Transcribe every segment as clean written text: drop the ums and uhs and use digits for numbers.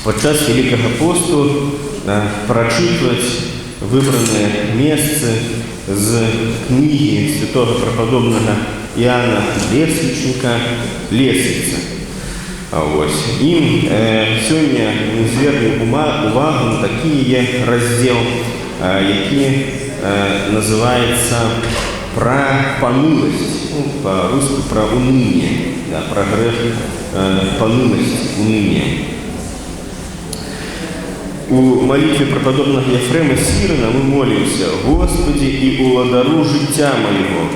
падчас Великага посту прачытваць выбраныя месцы з кнігі святого преподобнага Іоанна Лесвічніка «Лесвіца». І сёння мы звернем увагу на такі раздзел, які называецца «Пра паныласць», па-руску «Пра унынне», пра грэх паныласць, унынне. У молитве преподобного Ефрема Сирина мы молимся: «Господи, и уладару життя моего,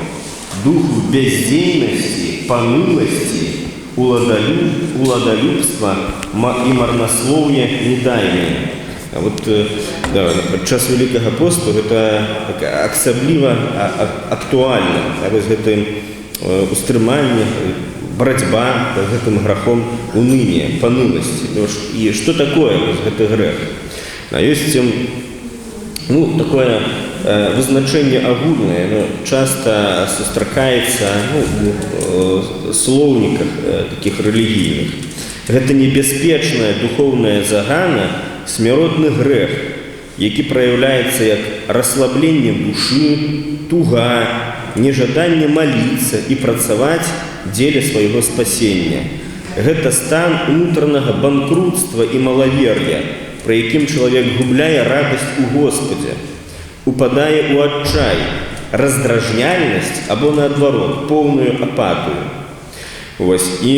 духу бездейности, понылости, уладолюбства и марнословия не дай мне». Падчас Великого посту это асабліва актуальна. Гэта устрыманне, борьба с гэтым грахом уныния, понылости. И что такое гэты грех? Есть такое вызначение агульное, часто сустракаецца у словниках таких религийных. Это небяспечная духовная загана, смяротны грех, які проявляется как расслабление души, туга, нежаданне молиться и працаваць дзеля свайго спасення. Гэта стан унутранага банкрутства і малавер'я, пры якім чалавек губляе радасць у Господе, упадае ў адчай, раздражняльнасць або, наадварот, поўную апатыю. І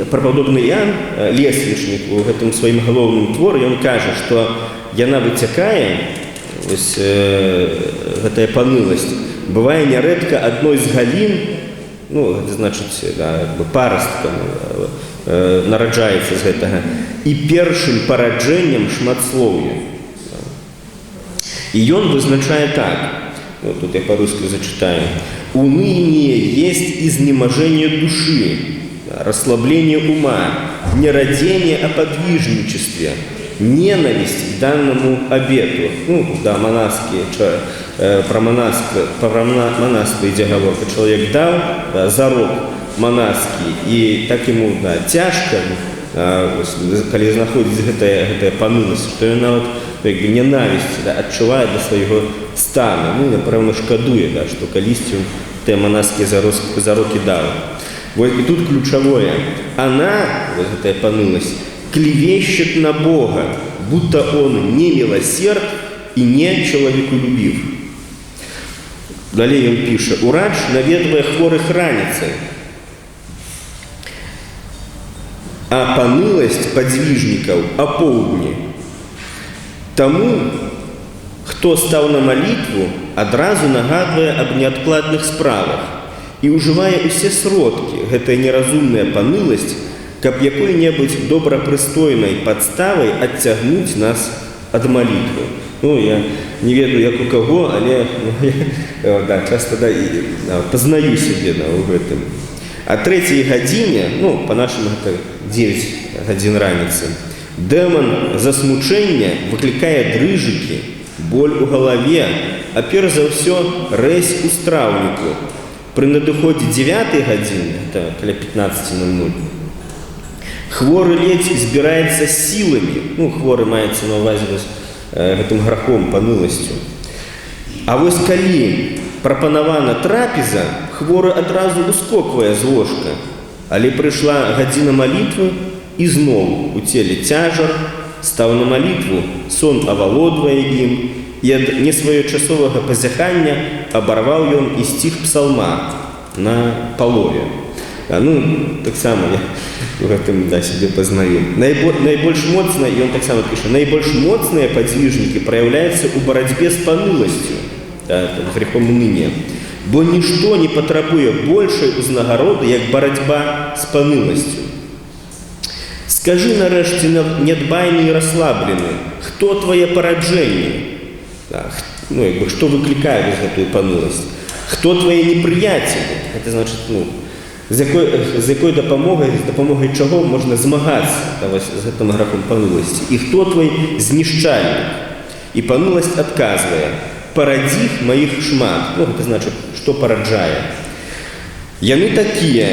преподобны Іоанн Лесвічнік у гэтым сваім галоўным творы, ён кажа, што яна выцякае, гэтая паныласць, бывае нярэдка адной з галін, это значыць, парасткам нараджаецца з гэтага, і першым параджэннем шматслоўя. І ён вызначае так, тут я по-русски зачитаю: «Уныние есть изнеможение души, расслабление ума, нерадение о подвижничестве, ненависть к данному обету». Про монашество ідзе гаворка. Чалавек даў зарок монашкі, і так ему цяжка, калі знаходзіць гэтая паныласць, што ён нават ненавісць адчувае да свайго стану. Напэўна, шкадуе, што калісьці тыя монашскія зарокі даў. И тут ключевое: она, эта паныласць, клевещет на Бога, будто он не милосерд и не человеколюбив. Далее он пишет: «Урач, наведывая хворых раніцай, а паныласць подвижников апоўдні. Тому, хто стаў на молитву, адразу нагадвае аб неадкладных справах і ўжывае усе сродкі, гэтая неразумная паныласць, каб якой-небудзь добрапрыстойнай падставай адцягнуць нас ад молитвы». Я не ведаю, як у кого, але часто познаю себе в этом. О 3 гадзіне, по-нашему это 9 гадзін раніцы, дэмон засмучэння выклікае дрыжыкі, боль у галаве, а перш за ўсё рэзь у страўніку. Пры надыходзе 9 гадзіны, это каля 15:00, хворы ледзь збіраецца сіламі, хворы маецца на ўвазе гэтым грахом, паныласцю. А калі прапанавана трапеза, хворы адразу ускоквае з ложка, але прыйшла гадзіна малітвы, і зноў у целе цяжар, стаў на малітву, сон авалодвае ім, і ад несвоечасовага пазяхання абарваў ён і сціх псалма на палове. Так само я в этом себе познаю. Наибольш моцныя, и он так само пишет, наибольш моцныя подвижники проявляются у борьбе с панылостью, грехом уныния. Бо ничто не потребує большей узнагароды, як борьба с панылостью. Скажи нарешті недбайний і расслаблений, хто твоє порадження? Что выкликает эту панылость? Кто твои неприятели? Это значит, з якою допомогою чого можна змагатися з гэтым грахом паныласці. І хто твой знішчальник? І паныласць адказвае: парадзіх маіх шмат. Это значит, что параджае. Яны такія: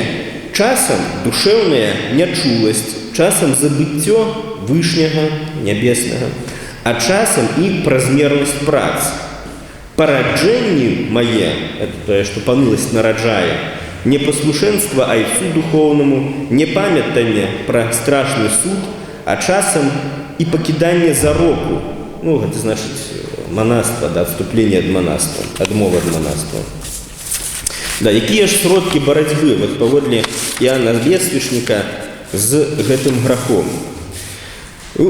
часам душевная нячуласць, часам забыццё вышняга, нябеснага, а часам і празмернасць прац. Параджэнне мае, это тое, што паныласць нараджае, непаслушэнства айцу духоўнаму, непамятанне пра страшны суд, а часам і пакіданне заробу. Ну, гэта значыць манаства, да, адступленне ад манаства, адмова ад манаства. Да, якія ж сродкі барацьбы, вот паводле Іоанна Лесвічніка, з гэтым грахом? У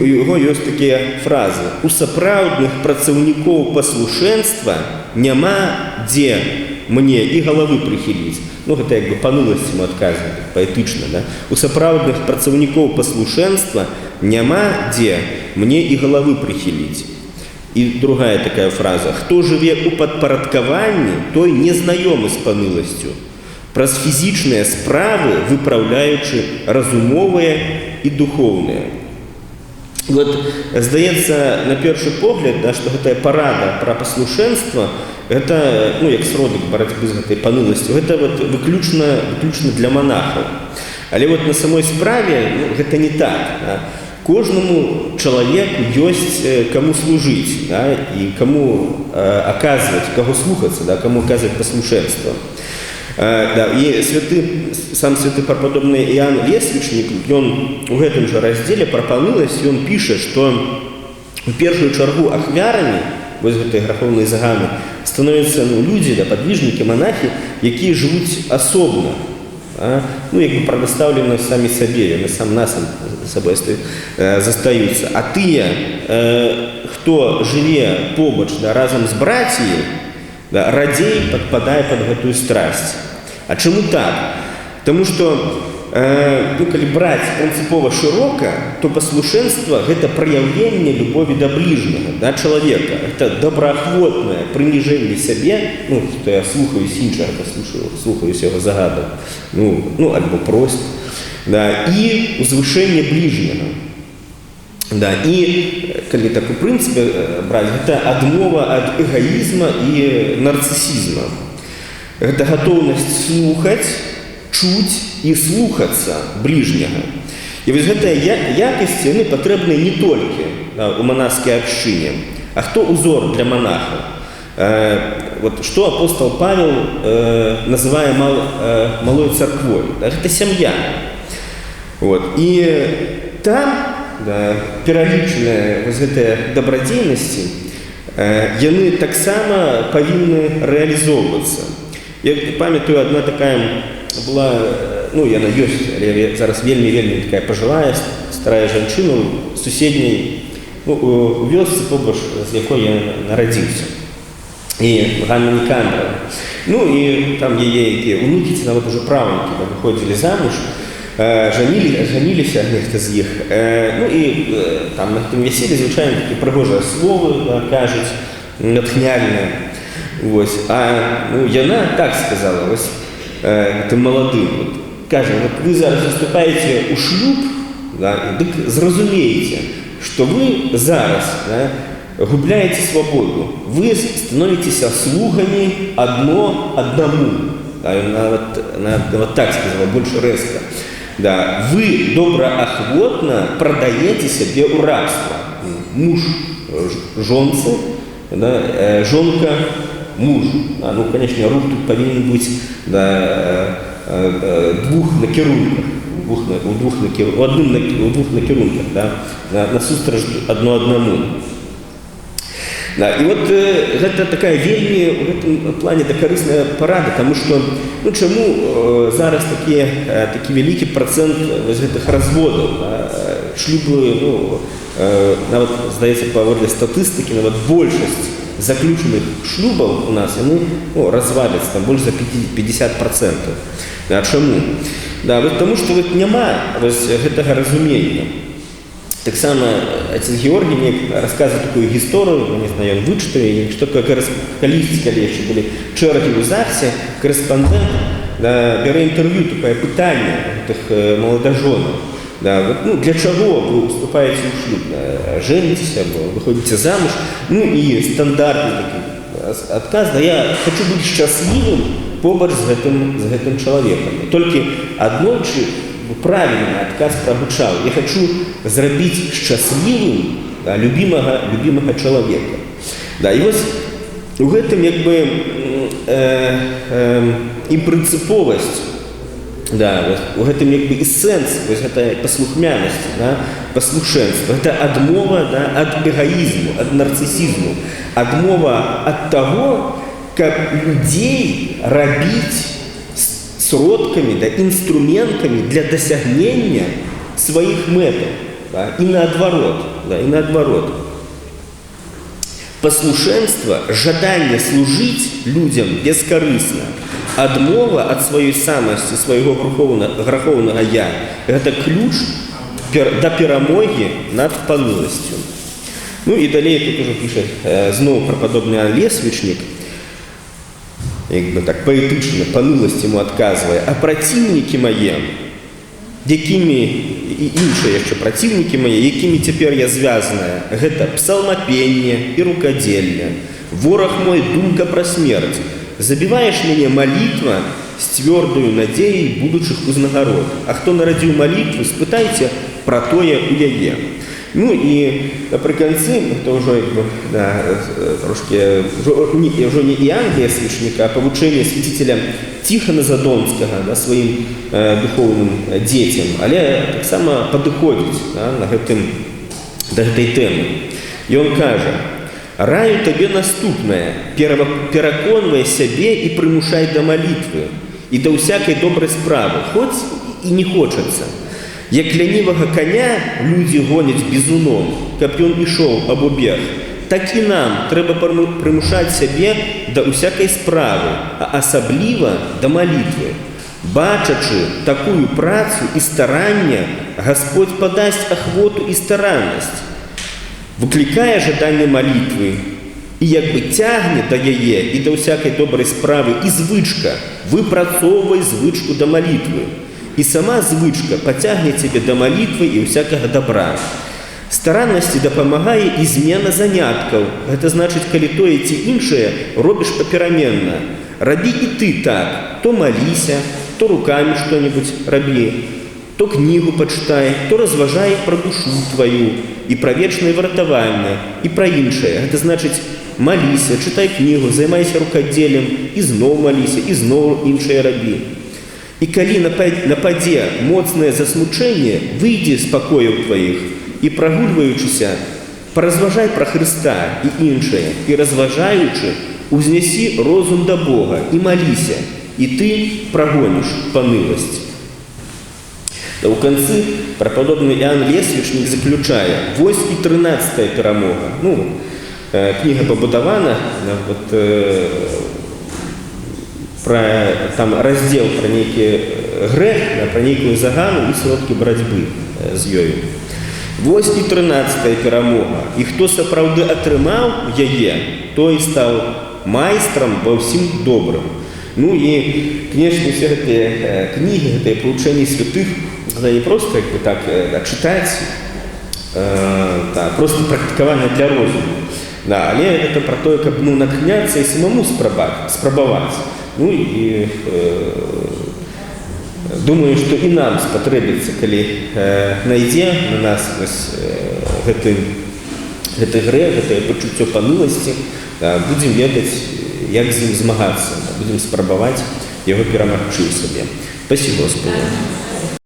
яго ёсць такія фразы. У сапраўдных працаўнікоў паслушэнства няма дзе мне і галавы прыхіліць. Ну, гэта як бы паныласць ему адказвае, паэтычна, да? У сапраўдных працаўнікоў паслушэнства няма дзе мне і галавы прыхіліць. І другая такая фраза. Хто жыве ў падпарадкаванні, той незнаёмы з паныласцю. Праз фізічныя справы выпраўляючы разумовыя і духоўныя. Вот, здаецца, на першы погляд, да, што гэтая парада пра паслушэнства, гэта, ну, як сродак барацьбы з гэтай паныласцю, гэта вот выключна для монахаў. Але вот на самой справе, ну, гэта не так. Да? Кожнаму чалавеку ёсць каму служыць, да, і каму аказваць, каго слухацца, да, каму аказваць паслушэнства. Да, і сам святы прападобны Іоанн Лесвічнік, ён у гэтым жа раздзеле пра паныласць, ён піша, што у першую чаргу ахвярамі вось гэтай грахоўнай заганы становяцца, ну, людзі, да, падвижнікі, манахі, якія жывуць асобна. Ну, як бы прадастаўлены самі сабе, яны сам нас сабой застаюцца. А тыя, хто жыве побач, да, разам з браціяй, да, радзей падпадае пад гэтую страсць. А чаму так? Таму што, ну, калі браць прынцыпова шырока, то паслушэнства – гэта праяўленне любові да бліжняга, да, чалавека. Гэта добраахвотнае прыніжэнне сябе, ну, што я слухаюсь іншага, слухаюсь яго загадаў, ну, альбо просьб, да, і узвышэнне бліжняга. Да, і, калі так у прынцыпе браць, гэта адмова ад эгаізма і нарцысізма. Гэта гатоўнасць слухаць, чуць і слухацца бліжняга. І вось гэтыя якасці, яны патрэбныя не толькі, да, у манаскай абшчыне. А хто узор для монахаў? Вот, што апостол Павел называе малой царквой? Да, гэта сям'я. Вот. І там, да, пералічаныя вось гэтыя дабрадзейнасці, яны таксама павінны рэалізоўвацца. Я памятаю, адна такая была, ну, яна ёсць, але зараз вельмі такая пажылая, старая жанчына у суседняй, ну, у вёсцы побач, з якой я нарадзіўся. І Ганна Нікандровна. Ну, і там яе унукі, ці нават уже правнукі, выходзілі замуж, жаніліся нехта з іх. Ну, і там на тым вяселлі, звычайна, такі прыгожыя словы, да, кажуць, натхняльныя. Вось. А, ну, яна так сказала, вось, тым маладым, вот, кажа, вот вы зараз заступаеце ў шлюб, да, дык зразумееце, што вы зараз, да, губляеце свабоду, вы становіцеся слугамі аднаму. Да, нават так сказала, больш рэзка. Да, вы добраахвотна прадаеце сябе ў рабства. Муж жонцы, да, жонка мужу. Да, ну, конечно, рух тут павінен быць, да, двух накірунках, у двух накірунках, да, насустрач адно аднаму. Да, і от гэта такая вельмі у гэтым плане карысная парада, таму што, ну, чаму зараз такі вялікі працэнт вось гэтых разводаў, да, шлюбы, ну, нават, здаецца, паводле статыстыкі, нават большасць заключеных шлюбаў у нас, яны, ну, разваляцца, там больш за 50%. А чаму? Да, вот таму што вот няма вось гэтага разумення. Таксама отец Георгий рассказывает такую историю, не знаю, он вычитал, что такое коллеги, еще были черги в ЗАГСе, корреспондент, да, бере интервью, такое пытание этих молодоженов. Да, вот, ну, для чего вы уступаете в шлюб? Да, женитесь, выходите замуж, ну и стандартный такой отказ, да, я хочу быть счастливым побач с гэтым человеком. Только однойчы правильны адказ прагучаў. Я хачу зрабіць шчаслівым, да, любімага чалавека. Да, і вось у гэтым як бы і прынцыповасць, да, у гэтым як бы і сэнс вось гэтая паслухмянасць, да, паслушэнства. Гэта адмова, да, ад эгаізму, ад нарцысізму, адмова ад таго, каб людзей рабіць сродкамі, да, інструментамі для дасягнення сваіх мэтаў, да, і наадварот, да, і наадварот. Паслушэнства, жаданне служыць людзям бескарысна, адмова ад сваёй самасці, свайго грахоўнага я, гэта ключ да перамогі над паныласцю. Ну і далей тут ужо піша зноў прападобны Іоанн Лесвічнік, як бы так паэтычна паныласць яму адказвае: а праціўнікі мае, якімі і іншыя яшчэ праціўнікі мае, якімі цяпер я звязаная, гэта псалмапенне і рукадзельне. Вораг мой, думка пра смерць. Забіваеш мяне малітва з цвёрдаю надзеяй будучых узнагарод. А хто нарадзіў малітву, спытайце пра тое ў яе. Ну і напрыканцы, это ўжо як бы, да, трошки ўжо не Іоанн Лесвічнік, а павучэнне свяціцеля Тихона Задонскага, да, сваім духоўным дзецям, але таксама падыходзіць, да, да гэтай тэмы. І ён кажа: раю табе наступнае, пераконвай сябе і прымушай да малітвы і да ўсякай добрай справы, хоць і не хочацца. Як лянівага коня людзі гоняць бізуном, каб ён ішоў або бег, так і нам трэба прымушаць сябе да ўсякай справы, а асабліва да малітвы. Бачачы такую працу і старанне, Гасподзь падасць ахвоту і стараннасць. Выклікае жаданне малітвы і як бы цягне да яе і да ўсякай добрай справы і звычка. Выпрацоўвай звычку да малітвы. І сама звычка пацягне цябе да малітвы і ўсякага добра. Стараннасці дапамагае і змена заняткаў. Гэта значыць, калі тое ці іншае робіш папераменна. Рабі і ты так. То маліся, то рукамі што-небудзь рабі, то кнігу пачытай, то разважай пра душу тваю і пра вечнае выратаванне, і пра іншае. Гэта значыць, маліся, чытай кнігу, займайся рукадзелем, і зноў маліся, і зноў іншае рабі. І калі нападзе моцнае засмучэнне, выйдзі з пакояў тваіх і, прагульваючыся, паразважай пра Хрыста і іншае, і разважаючы, узнясі розум да Бога і маліся, і ты прагоніш паныласць. У канцы прападобны Іоанн Лесвічнік заключае: вось і 13-я перамога. Ну, кніга пабудавана, вот, там раздзел пра нейкі грэх, пра нейкую загану і сродкі барацьбы з ёю. Вось і 13-я перамога. І хто сапраўды атрымаў яе, той стаў майстрам ва ўсім добрым. Ну і, канешне, усе гэтыя кнігі, гэтыя павучэнні святых, гэта не проста як бы так чытаць, проста практыкаванне для розуму. Да, але гэта пра тое, каб натхняцца і самому спрабаваць. Ну і думаю, што і нам спатрэбіцца, калі найдзе на нас гэты грэх, гэтае пачуццё паныласці, будзем ведаць, як з ім змагацца, будзем спрабаваць яго перамагчы ў сабе. Спасибо, Господи.